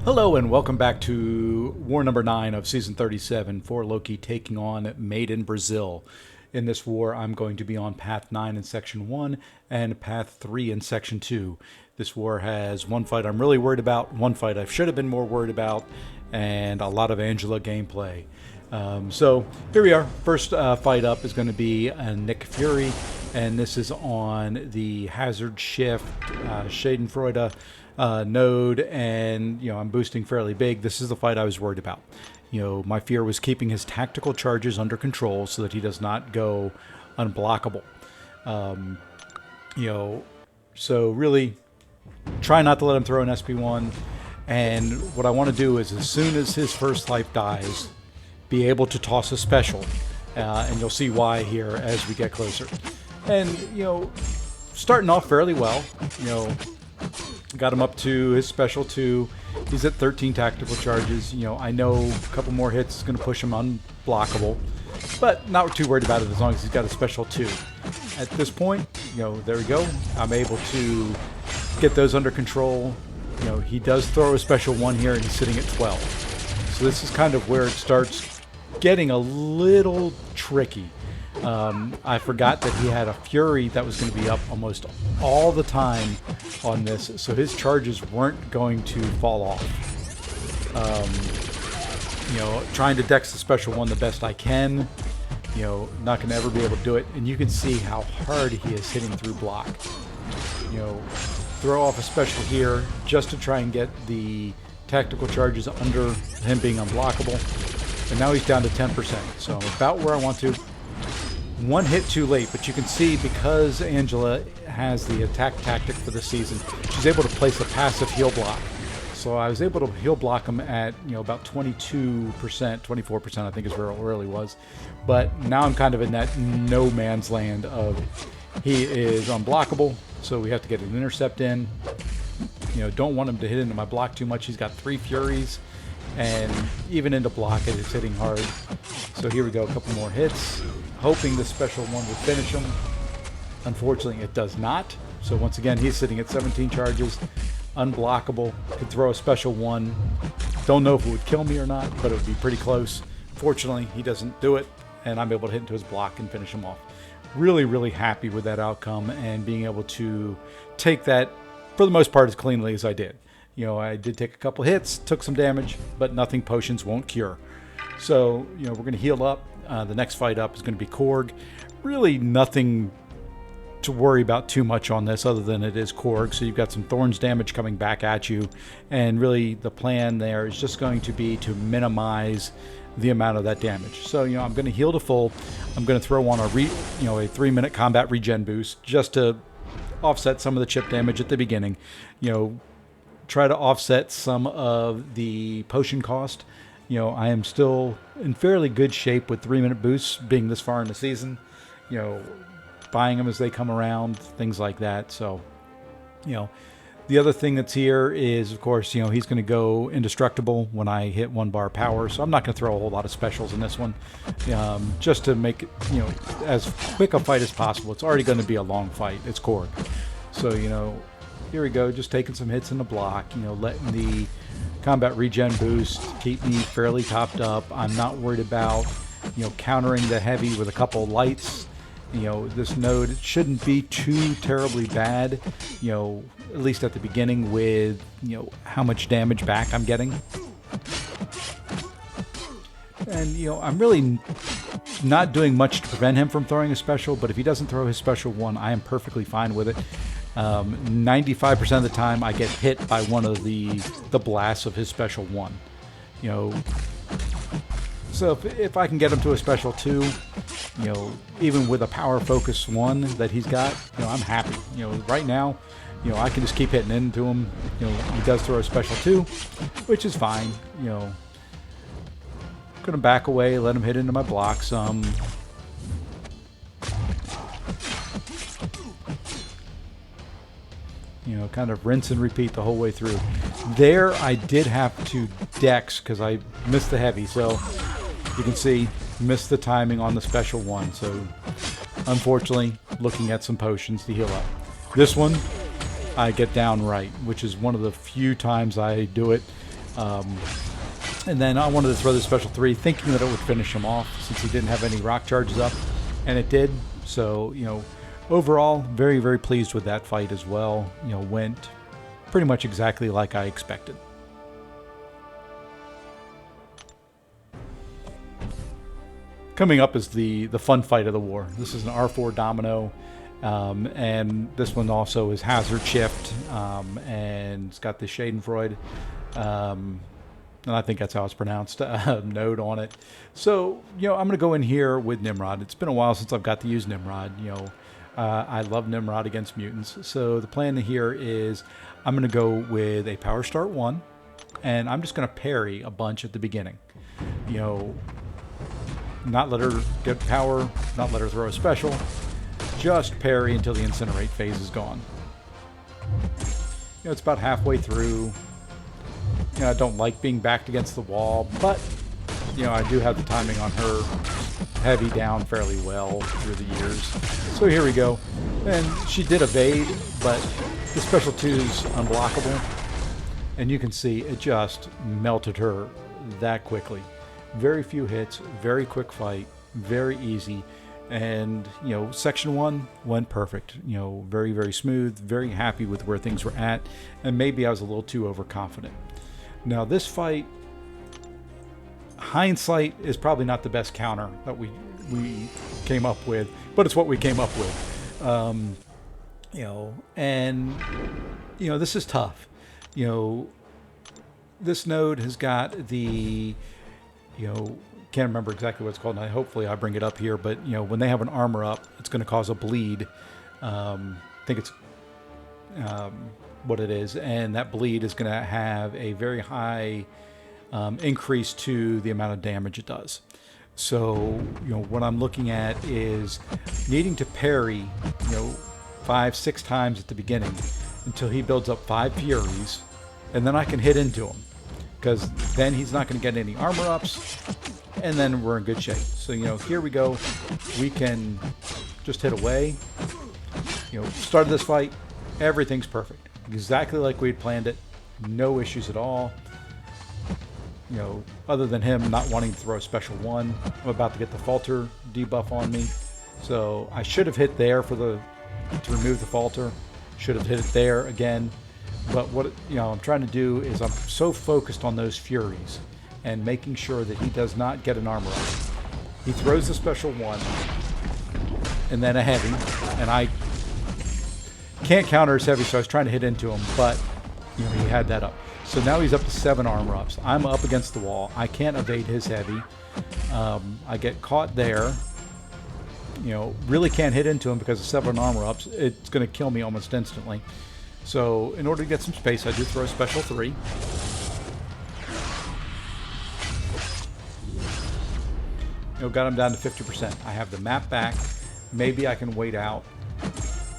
Hello and welcome back to war number 9 of season 37 for Loki taking on Made in Brazil. In this war, I'm going to be on path 9 in section 1 and path 3 in section 2. This war has one fight I'm really worried about, one fight I should have been more worried about, and a lot of Angela gameplay. So here we are. First fight up is going to be Nick Fury, and this is on the Hazard Shift Schadenfreude node, and I'm boosting fairly big. This is the fight I was worried about. My fear was keeping his tactical charges under control so that he does not go unblockable. So really try not to let him throw an SP1. And what I want to do is, as soon as his first life dies, be able to toss a special. And you'll see why here as we get closer. And, starting off fairly well, got him up to his special 2. He's at 13 tactical charges. I know a couple more hits is going to push him unblockable, but not too worried about it as long as he's got a special 2. At this point, there we go. I'm able to get those under control. He does throw a special 1 here, and he's sitting at 12. So this is kind of where it starts getting a little tricky. I forgot that he had a Fury that was going to be up almost all the time on this, so his charges weren't going to fall off. Trying to dex the special 1 the best I can. Not going to ever be able to do it, and you can see how hard he is hitting through block. Throw off a special here just to try and get the tactical charges under him being unblockable, and now he's down to 10%, so I'm about where I want to. One hit too late, but you can see because Angela has the attack tactic for the season, she's able to place a passive heal block. So I was able to heal block him at about 22%, 24% I think is where it really was. But now I'm kind of in that no man's land of he is unblockable, so we have to get an intercept in. Don't want him to hit into my block too much. He's got 3 Furies, and even into block it is hitting hard. So here we go, a couple more hits, hoping the special 1 would finish him. Unfortunately, it does not. So once again, he's sitting at 17 charges, unblockable, could throw a special 1. Don't know if it would kill me or not, but it would be pretty close. Fortunately, he doesn't do it, and I'm able to hit into his block and finish him off. Really, really happy with that outcome and being able to take that, for the most part, as cleanly as I did. I did take a couple hits, took some damage, but nothing potions won't cure. So, we're going to heal up. The next fight up is going to be Korg. Really nothing to worry about too much on this other than it is Korg. So you've got some Thorns damage coming back at you. And really the plan there is just going to be to minimize the amount of that damage. So, I'm going to heal to full. I'm going to throw on a 3-minute combat regen boost just to offset some of the chip damage at the beginning. Try to offset some of the potion cost. I am still in fairly good shape with 3-minute boosts being this far in the season. Buying them as they come around, things like that. So, the other thing that's here is, of course, he's going to go indestructible when I hit 1 bar power. So I'm not going to throw a whole lot of specials in this one, just to make it, as quick a fight as possible. It's already going to be a long fight. It's Korg. So, here we go, just taking some hits in the block, letting the combat regen boost keep me fairly topped up. I'm not worried about, countering the heavy with a couple lights. This node shouldn't be too terribly bad, at least at the beginning with, how much damage back I'm getting. And, I'm really not doing much to prevent him from throwing a special, but if he doesn't throw his special 1, I am perfectly fine with it. 95% of the time I get hit by one of the blasts of his special 1. So if I can get him to a special 2, even with a power focus 1 that he's got, I'm happy. Right now, I can just keep hitting into him. He does throw a special 2, which is fine. Gonna back away, let him hit into my block some. Kind of rinse and repeat the whole way through. There, I did have to dex because I missed the heavy. So you can see, missed the timing on the special 1. So unfortunately, looking at some potions to heal up. This one, I get down right, which is one of the few times I do it. And then I wanted to throw the special 3, thinking that it would finish him off since he didn't have any rock charges up, and it did. So, you know, overall, very, very pleased with that fight as well. You know, went pretty much exactly like I expected. Coming up is the fun fight of the war. This is an R4 Domino, and this one also is Hazard Shift, and it's got the Schadenfreude, and I think that's how it's pronounced, node on it. So, you know, I'm going to go in here with Nimrod. It's been a while since I've got to use Nimrod. You know, I love Nimrod against mutants. So the plan here is I'm going to go with a Power Start 1, and I'm just going to parry a bunch at the beginning. You know, not let her get power, not let her throw a special, just parry until the Incinerate phase is gone. You know, it's about halfway through. You know, I don't like being backed against the wall, but, you know, I do have the timing on her heavy down fairly well through the years. So here we go. And she did evade, but the special 2's unblockable. And you can see it just melted her that quickly. Very few hits, very quick fight, very easy. And, you know, section 1 went perfect. You know, very, very smooth, very happy with where things were at. And maybe I was a little too overconfident. Now this fight, hindsight, is probably not the best counter that we came up with, but it's what we came up with. You know, and, you know, this is tough. You know, this node has got the, you know, can't remember exactly what it's called, and hopefully I bring it up here, but, you know, when they have an armor up, it's going to cause a bleed. I think it's what it is, and that bleed is going to have a very high increase to the amount of damage it does. So, you know, what I'm looking at is needing to parry, you know, 5-6 times at the beginning until he builds up 5 Furies, and then I can hit into him, because then he's not going to get any armor ups, and then we're in good shape. So, you know, here we go. We can just hit away. You know, started this fight, everything's perfect. Exactly like we had planned it. No issues at all. You know, other than him not wanting to throw a special 1. I'm about to get the falter debuff on me. So I should have hit there to remove the falter. Should have hit it there again. But what, you know, I'm trying to do is I'm so focused on those Furies and making sure that he does not get an armor up. He throws a special 1 and then a heavy, and I can't counter his heavy, so I was trying to hit into him, but, you know, he had that up. So now he's up to 7 armor ups. I'm up against the wall. I can't evade his heavy. I get caught there. You know, really can't hit into him because of 7 armor ups. It's going to kill me almost instantly. So in order to get some space, I do throw a special 3. You know, got him down to 50%. I have the map back. Maybe I can wait out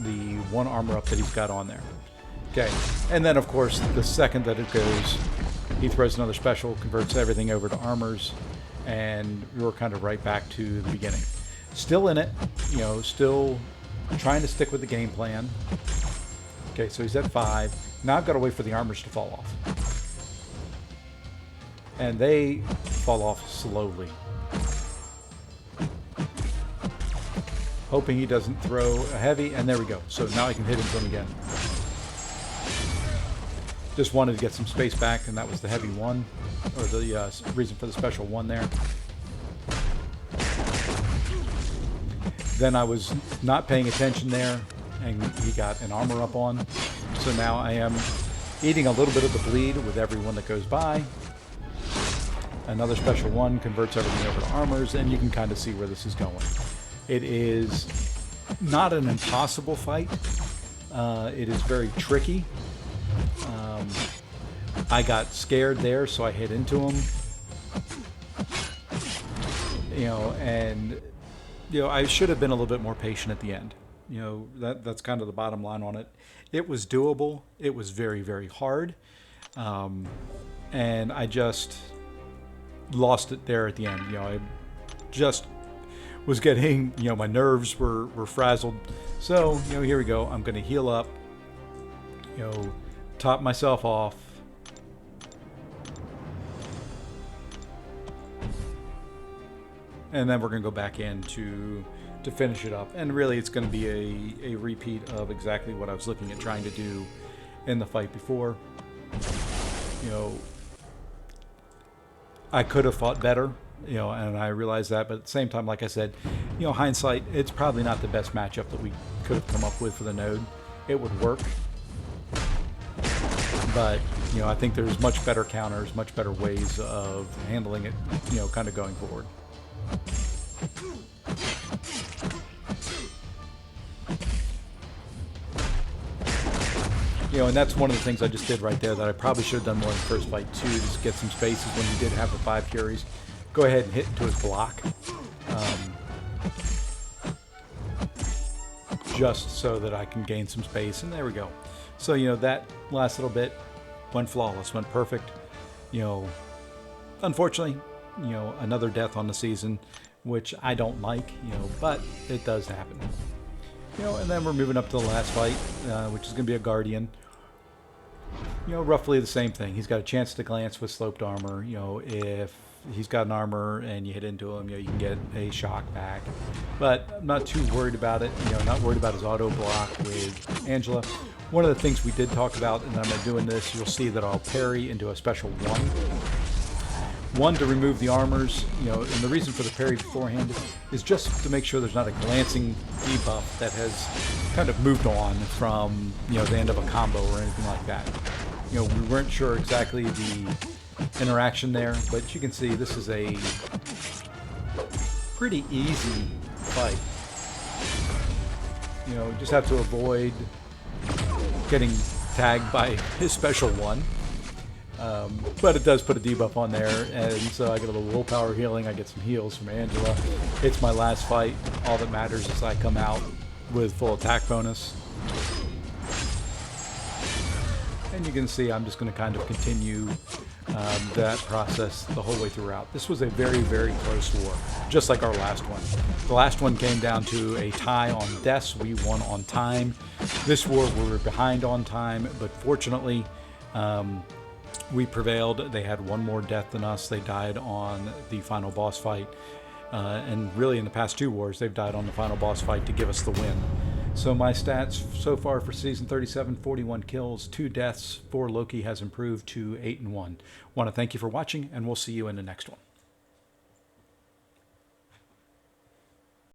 the 1 armor up that he's got on there. Okay, and then of course the second that it goes, he throws another special, converts everything over to armors, and we're kind of right back to the beginning. Still in it, you know, still trying to stick with the game plan. Okay, so he's at 5. Now I've got to wait for the armors to fall off. And they fall off slowly. Hoping he doesn't throw a heavy, and there we go. So now I can hit him again. Just wanted to get some space back, and that was the heavy 1, or the reason for the special 1 there. Then I was not paying attention there, and he got an armor up on. So now I am eating a little bit of the bleed with every one that goes by. Another special 1 converts everything over to armors, and you can kind of see where this is going. It is not an impossible fight. It is very tricky. I got scared there, so I hit into him. You know, and, you know, I should have been a little bit more patient at the end. You know, that's kind of the bottom line on it. It was doable. It was very, very hard. And I just lost it there at the end. You know, I just was getting, you know, my nerves were frazzled. So, you know, here we go. I'm going to heal up, you know, top myself off. and then we're going to go back in to finish it up. And really, it's going to be a repeat of exactly what I was looking at trying to do in the fight before. You know, I could have fought better, you know, and I realize that, but at the same time, like I said, you know, hindsight, it's probably not the best matchup that we could have come up with for the node. It would work, but, you know, I think there's much better counters, much better ways of handling it, you know, kind of going forward. You know, and that's one of the things I just did right there that I probably should have done more in the first fight too, just get some spaces when he did have the 5 furies. Go ahead and hit into his block. Just so that I can gain some space, and there we go. So, you know, that last little bit went flawless, went perfect. You know, unfortunately, you know, another death on the season, which I don't like, you know, but it does happen. You know, and then we're moving up to the last fight, which is going to be a Guardian. You know, roughly the same thing. He's got a chance to glance with sloped armor. You know, if he's got an armor and you hit into him, you know, you can get a shock back. But I'm not too worried about it. You know, not worried about his auto block with Angela. One of the things we did talk about, and I'm doing this, you'll see that I'll parry into a special 1. 1 to remove the armors, you know, and the reason for the parry beforehand is just to make sure there's not a glancing debuff that has kind of moved on from, you know, the end of a combo or anything like that. You know, we weren't sure exactly the interaction there, but you can see this is a pretty easy fight. You know, just have to avoid getting tagged by his special 1. But it does put a debuff on there, and so I get a little willpower healing. I get some heals from Angela. It's my last fight. All that matters is I come out with full attack bonus. And you can see I'm just going to kind of continue that process the whole way throughout. This was a very, very close war, just like our last one. The last one came down to a tie on deaths. We won on time. This war we were behind on time, but fortunately we prevailed. They had 1 more death than us. They died on the final boss fight. And really in the past 2 wars, they've died on the final boss fight to give us the win. So my stats so far for Season 37, 41 kills, 2 deaths, 4 Loki has improved to 8-1. Want to thank you for watching, and we'll see you in the next one.